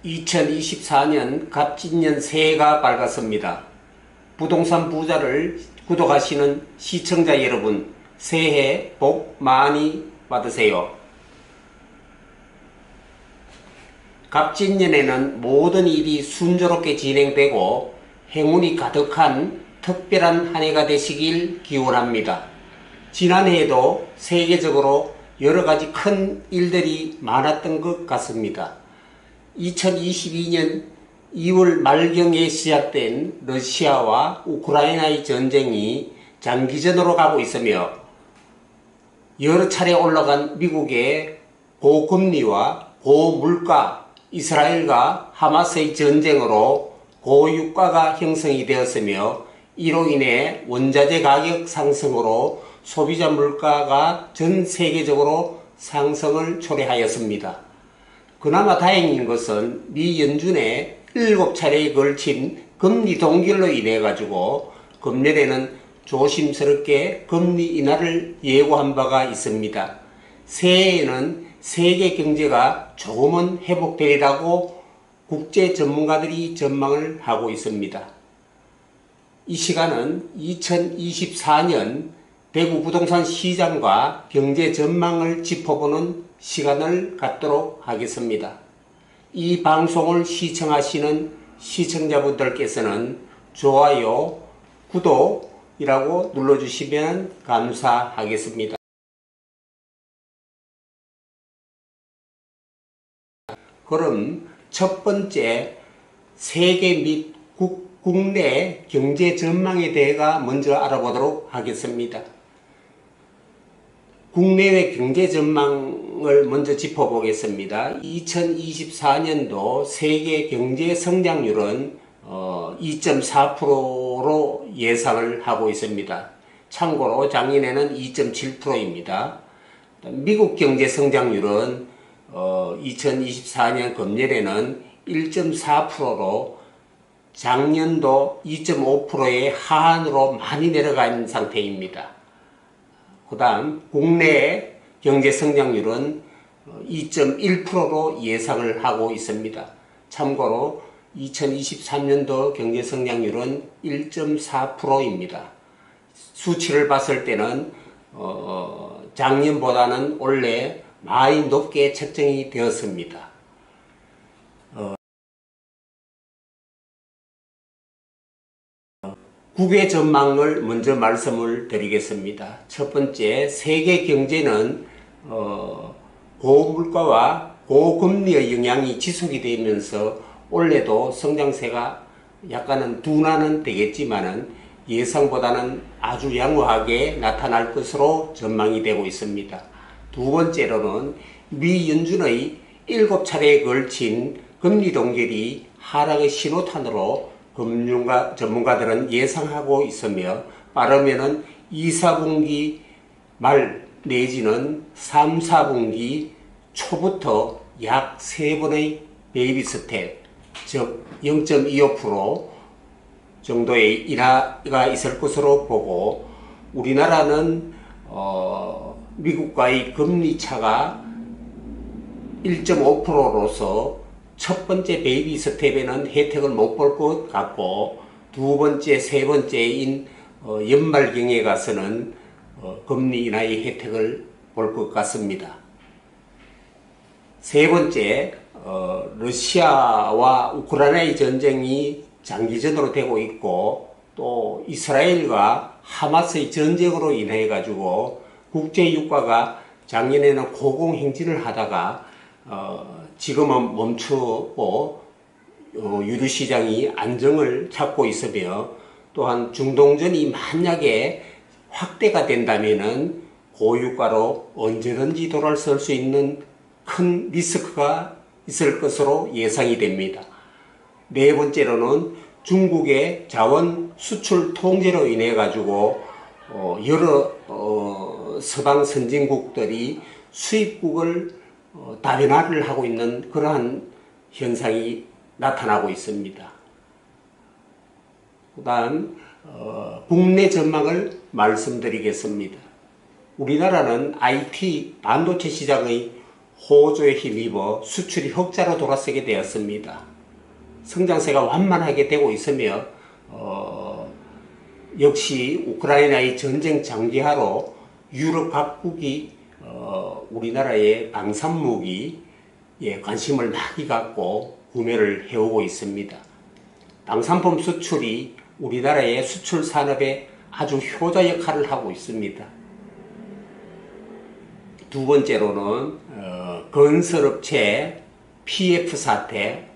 2024년 갑진년 새해가 밝았습니다. 부동산 부자를 구독하시는 시청자 여러분, 새해 복 많이 받으세요. 갑진년에는 모든 일이 순조롭게 진행되고 행운이 가득한 특별한 한 해가 되시길 기원합니다. 지난해에도 세계적으로 여러가지 큰 일들이 많았던 것 같습니다. 2022년 2월 말경에 시작된 러시아와 우크라이나의 전쟁이 장기전으로 가고 있으며 여러 차례 올라간 미국의 고금리와 고물가, 이스라엘과 하마스의 전쟁으로 고유가가 형성이 되었으며 이로 인해 원자재 가격 상승으로 소비자 물가가 전 세계적으로 상승을 초래하였습니다. 그나마 다행인 것은 미 연준의 7차례에 걸친 금리 동결로 인해 가지고 금년에는 조심스럽게 금리 인하를 예고한 바가 있습니다. 새해에는 세계 경제가 조금은 회복되리라고 국제 전문가들이 전망을 하고 있습니다. 이 시간은 2024년 대구 부동산 시장과 경제 전망을 짚어보는 시간을 갖도록 하겠습니다. 이 방송을 시청하시는 시청자분들께서는 좋아요, 구독이라고 눌러주시면 감사하겠습니다. 그럼 첫 번째 세계 및 국내 경제 전망에 대해 먼저 알아보도록 하겠습니다. 국내외 경제 전망을 먼저 짚어보겠습니다. 2024년도 세계 경제 성장률은 2.4%로 예상을 하고 있습니다. 참고로 작년에는 2.7%입니다. 미국 경제 성장률은 2024년 금년에는 1.4%로 작년도 2.5%의 하한으로 많이 내려간 상태입니다. 그 다음 국내 경제 성장률은 2.1%로 예상을 하고 있습니다. 참고로 2023년도 경제 성장률은 1.4%입니다. 수치를 봤을 때는 작년보다는 올해 많이 높게 책정이 되었습니다. 국외 전망을 먼저 말씀을 드리겠습니다. 첫 번째, 세계 경제는 고물가와 고금리의 영향이 지속이 되면서 올해도 성장세가 약간은 둔화는 되겠지만은 예상보다는 아주 양호하게 나타날 것으로 전망이 되고 있습니다. 두 번째로는 미 연준의 7차례에 걸친 금리 동결이 하락의 신호탄으로 금융가 전문가들은 예상하고 있으며 빠르면은 2, 4분기 말 내지는 3, 4분기 초부터 약 3번의 베이비 스텝, 즉 0.25% 정도의 인하가 있을 것으로 보고 우리나라는 미국과의 금리 차가 1.5%로서 첫 번째 베이비 스텝에는 혜택을 못 볼 것 같고 두 번째, 세 번째인 연말경에 가서는 금리 인하의 혜택을 볼 것 같습니다. 세 번째, 러시아와 우크라이나의 전쟁이 장기전으로 되고 있고 또 이스라엘과 하마스의 전쟁으로 인해 가지고 국제 유가가 작년에는 고공행진을 하다가 지금은 멈추고 유류시장이 안정을 찾고 있으며 또한 중동전이 만약에 확대가 된다면은 고유가로 언제든지 돌아설 수 있는 큰 리스크가 있을 것으로 예상이 됩니다. 네 번째로는 중국의 자원 수출 통제로 인해 가지고 여러 서방 선진국들이 수입국을 다변화를 하고 있는 그러한 현상이 나타나고 있습니다. 그 다음 국내 전망을 말씀드리겠습니다. 우리나라는 IT 반도체 시장의 호조에 힘입어 수출이 흑자로 돌아서게 되었습니다. 성장세가 완만하게 되고 있으며 역시 우크라이나의 전쟁 장기화로 유럽 각국이 우리나라의 방산무기에 관심을 많이 갖고 구매를 해오고 있습니다. 방산품 수출이 우리나라의 수출 산업에 아주 효자 역할을 하고 있습니다. 두 번째로는 건설업체 PF 사태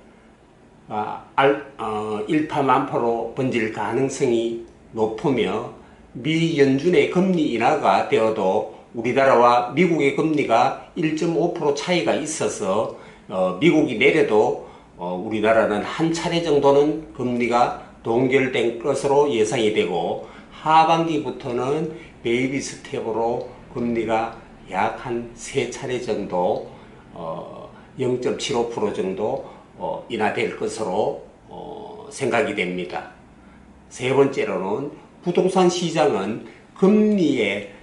일파만파로 번질 가능성이 높으며 미 연준의 금리 인하가 되어도 우리나라와 미국의 금리가 1.5% 차이가 있어서 미국이 내려도 우리나라는 한 차례 정도는 금리가 동결된 것으로 예상이 되고 하반기부터는 베이비 스텝으로 금리가 약 한 3차례 정도 0.75% 정도 인하될 것으로 생각이 됩니다. 세 번째로는 부동산 시장은 금리에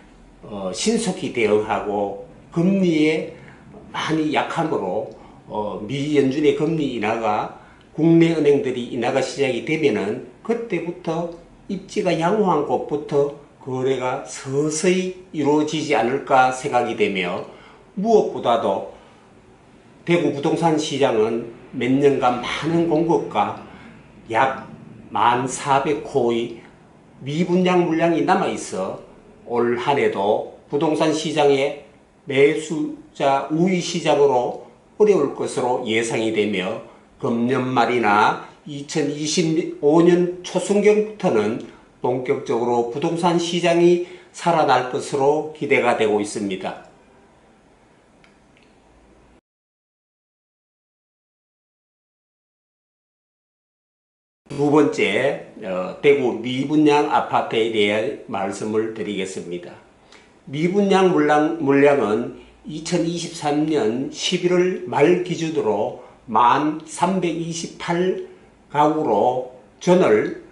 신속히 대응하고 금리에 많이 약하므로 미 연준의 금리 인하가 국내 은행들이 인하가 시작이 되면은 그때부터 입지가 양호한 곳부터 거래가 서서히 이루어지지 않을까 생각이 되며 무엇보다도 대구 부동산 시장은 몇 년간 많은 공급과 약 1,400호의 미분양 물량이 남아있어 올 한해도 부동산 시장의 매수자 우위 시장으로 어려울 것으로 예상이 되며 금년 말이나 2025년 초순경부터는 본격적으로 부동산 시장이 살아날 것으로 기대가 되고 있습니다. 두 번째, 대구 미분양 아파트에 대해 말씀을 드리겠습니다. 미분양 물량은 2023년 11월 말 기준으로 1,328가구로 전월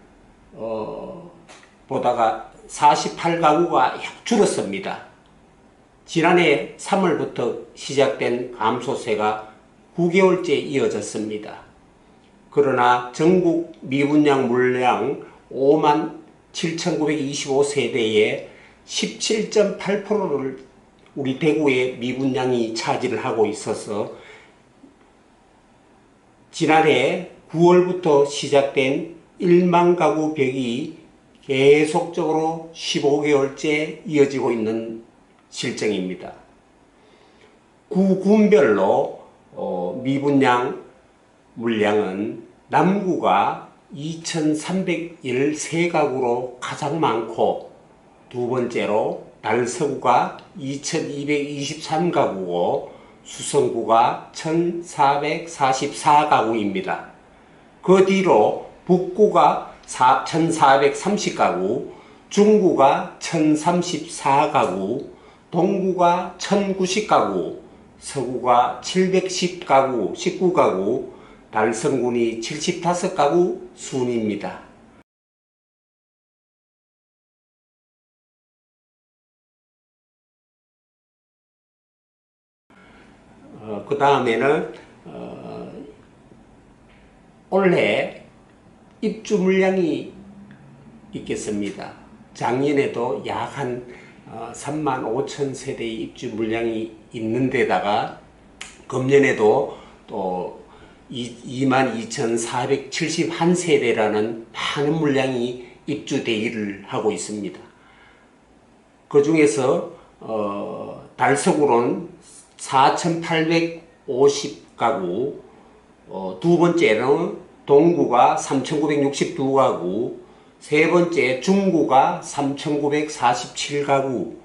보다가 48가구가 줄었습니다. 지난해 3월부터 시작된 감소세가 9개월째 이어졌습니다. 그러나 전국 미분양 물량 57,925세대의 17.8%를 우리 대구의 미분양이 차지를 하고 있어서 지난해 9월부터 시작된 1만 가구 벽이 계속적으로 15개월째 이어지고 있는 실정입니다. 구군별로 미분양 물량은 남구가 2,313가구로 가장 많고 두 번째로 달서구가 2,223가구고 수성구가 1,444가구입니다. 그 뒤로 북구가 1,430가구, 중구가 1,034가구, 동구가 1,090가구, 서구가 710가구, 19가구, 달성군이 75가구 순입니다. 그 다음에는 올해 입주 물량이 있겠습니다. 작년에도 약 한 35,000세대의 입주 물량이 있는데다가 금년에도 또 22,471세대라는 많은 물량이 입주 대기를 하고 있습니다. 그 중에서 달서구로는 4,850가구, 두 번째는 동구가 3,962가구, 세 번째 중구가 3,947가구,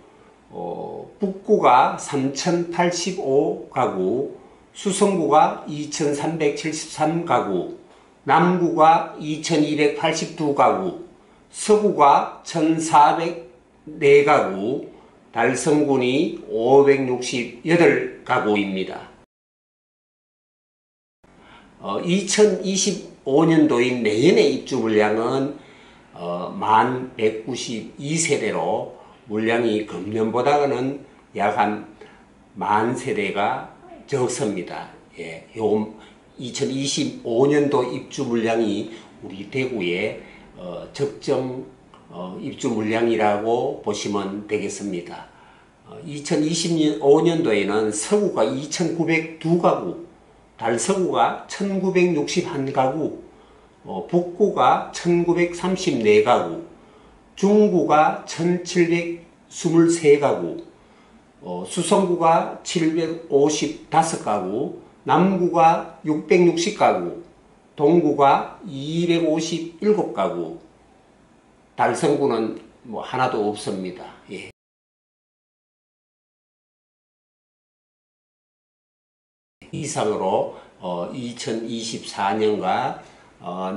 북구가 3,085가구, 수성구가 2,373가구, 남구가 2,282가구, 서구가 1,404가구, 달성군이 568가구입니다. 2025년도인 내년의 입주 물량은 1,192세대로 물량이 금년보다는 약 한 10,000세대가 적습니다. 예, 요 2025년도 입주 물량이 우리 대구의 적정 입주 물량이라고 보시면 되겠습니다. 2025년도에는 서구가 2,902가구, 달서구가 1,961가구, 북구가 1,934가구, 중구가 1,723가구, 수성구가 755가구, 남구가 660가구, 동구가 257가구, 달성구는 뭐 하나도 없습니다. 예. 이상으로 2024년과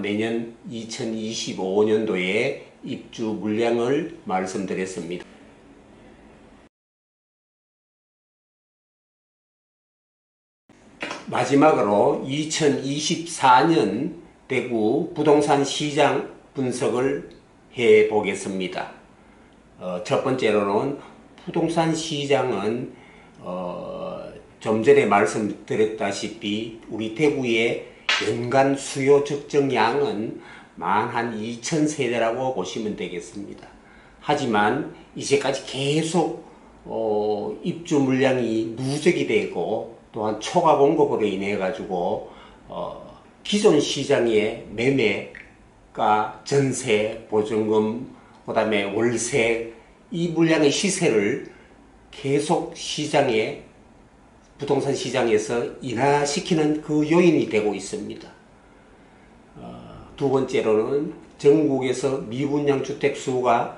내년 2025년도의 입주 물량을 말씀드렸습니다. 마지막으로 2024년 대구 부동산 시장 분석을 해 보겠습니다. 첫 번째로는 부동산 시장은 좀 전에 말씀드렸다시피 우리 대구의 연간 수요 적정량은 한 2,000세대라고 보시면 되겠습니다. 하지만 이제까지 계속 입주 물량이 누적이 되고 또한 초과 공급으로 인해 가지고 기존 시장의 매매가 전세, 보증금, 그 다음에 월세 이 물량의 시세를 계속 시장에 부동산 시장에서 인하시키는 그 요인이 되고 있습니다. 두 번째로는 전국에서 미분양 주택 수가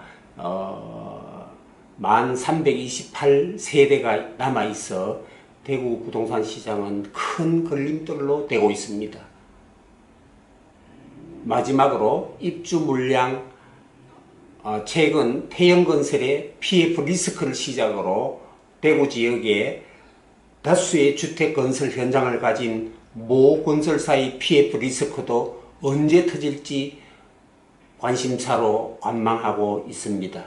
1,328세대가 남아있어 대구 부동산 시장은 큰 걸림돌로 되고 있습니다. 마지막으로 입주 물량, 최근 태영건설의 PF 리스크를 시작으로 대구 지역에 다수의 주택 건설 현장을 가진 모 건설사의 PF 리스크도 언제 터질지 관심사로 관망하고 있습니다.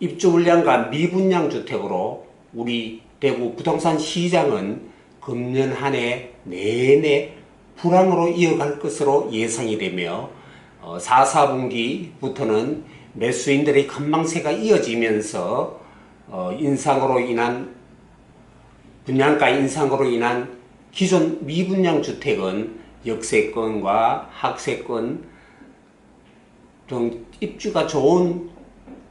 입주 물량과 미분양 주택으로 우리 대구 부동산 시장은 금년 한 해 내내 불황으로 이어갈 것으로 예상이 되며 4, 4분기부터는 매수인들의 관망세가 이어지면서 분양가 인상으로 인한 기존 미분양 주택은 역세권과 학세권 등 입주가 좋은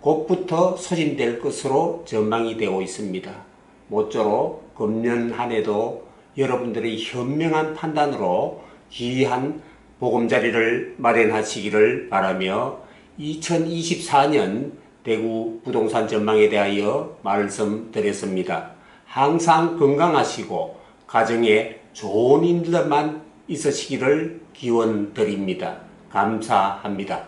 곳부터 소진될 것으로 전망이 되고 있습니다. 모쪼록 금년 한 해도 여러분들의 현명한 판단으로 귀한 보금자리를 마련하시기를 바라며 2024년 대구 부동산 전망에 대하여 말씀드렸습니다. 항상 건강하시고 가정에 좋은 일들만 있으시기를 기원드립니다. 감사합니다.